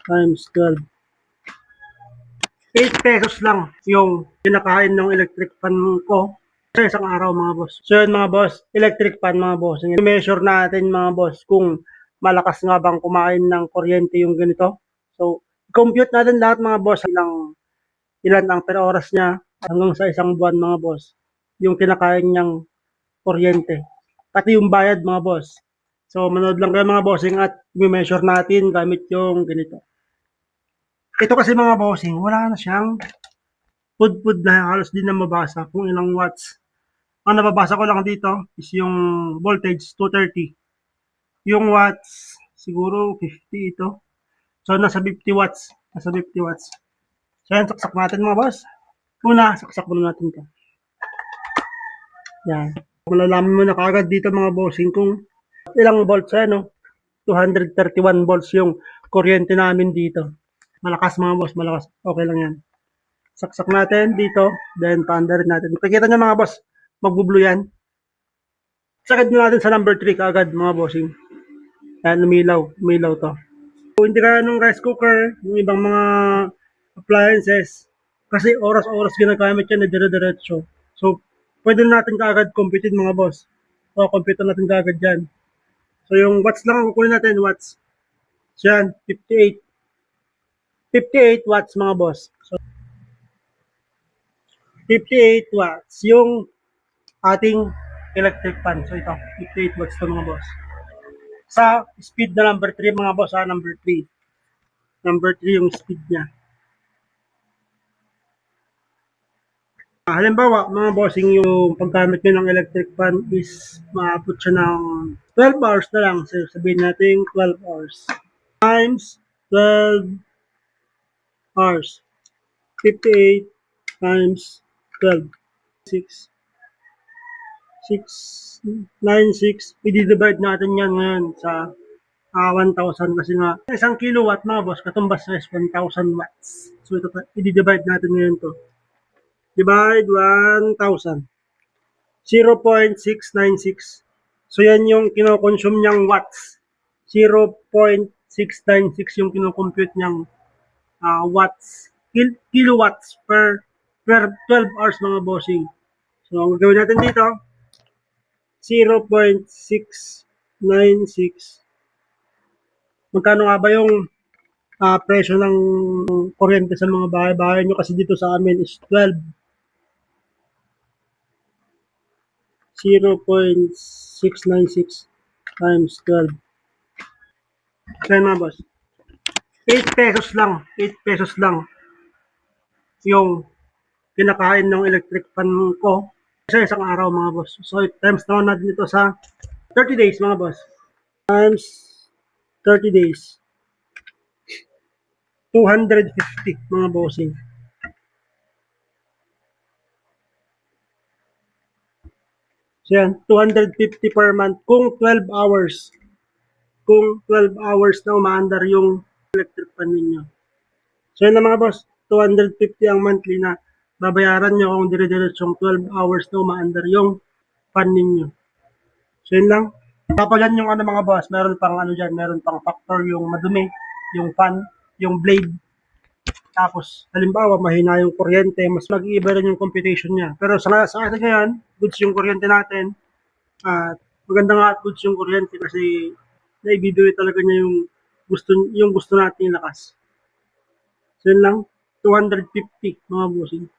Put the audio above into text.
times 12. 8 pesos lang yung kinakain ng electric fan ko sa isang araw mga boss. So yun mga boss, electric fan mga boss. I-measure natin mga boss kung malakas nga bang kumain ng kuryente yung ganito. So, compute natin lahat mga boss ilan ang per oras niya hanggang sa isang buwan mga boss. Yung kinakain niyang kuryente. Pati yung bayad mga boss. So, manood lang kayo mga bossing at i-measure natin gamit yung ganito. Ito kasi mga bossing, wala na siyang pud na halos di na mabasa kung ilang watts. Ang nababasa ko lang dito is yung voltage 230. Yung watts siguro 50 ito. So nasa 50 watts, nasa 50 watts. So yan, saksak natin mga boss. Una, saksak muna natin 'to. Yan. Malalaman mo na kaagad dito mga bossing kung ilang volts yan, no? 231 volts yung kuryente namin dito. Malakas mga boss, malakas. Okay lang yan. Saksak natin dito, then paanda rin natin. Makikita nyo mga boss, magbo-blue yan. Sakit nyo natin sa number 3 kaagad mga bossing. Yan, umilaw to. So, hindi kaya nung rice cooker, yung ibang mga appliances, kasi oras-oras ginagamit yan na dire-diretso. So, pwede natin kaagad computein mga boss. So, compute natin kaagad yan. So, yung watts lang ang kukunin natin, watts. So, yan, 58. 58 watts mga boss. So, 58 watts yung ating electric fan. So, ito, 58 watts to mga boss. Sa speed na number 3 mga boss, number 3. Number 3 yung speed niya. Halimbawa, mga bossing, yung paggamit nyo ng electric fan is maabot siya ng 12 hours na lang. So, sabihin natin 12 hours. Times 12 hours. 58 times 12. 6. 696. I-divide natin yan ngayon sa 1,000 kasi nga isang kilowatt mga boss katumbas na is 1,000 watts. So ito i-divide natin ngayon to. Divide 1,000. 0.696. So yan yung kino-consume niyang watts. 0.696 yung kino-compute niyang watts. Kilowatts per 12 hours mga bossing. So ang gagawin natin dito 0.696. Magkano nga ba yung presyo ng kuryente sa mga bahay-bahay nyo? Kasi dito sa amin is 12. 0.696 times 12. Kaya mga boss, 8 pesos lang. 8 pesos lang yung kinakain ng electric fan ko sa isang araw mga boss. So, times naman natin ito sa 30 days mga boss. Times 30 days. 250 mga bossing. So yan, 250 per month kung 12 hours. Kung 12 hours na umaandar yung electric fan ninyo. So yan na mga boss, 250 ang monthly na babayaran nyo kung dire-diretsong 12 hours na umaandar yung fan ninyo. So yun lang. Papagan yung mga boss, meron pang dyan, meron pang factor yung madumi, yung fan, yung blade. Tapos, halimbawa, mahina yung kuryente, mas mag-iiba rin yung computation niya. Pero sa atin ngayon, goods yung kuryente natin. At maganda nga at goods yung kuryente kasi naibibigay talaga niya yung gusto natin lakas. So yun lang, 250 mga bossing.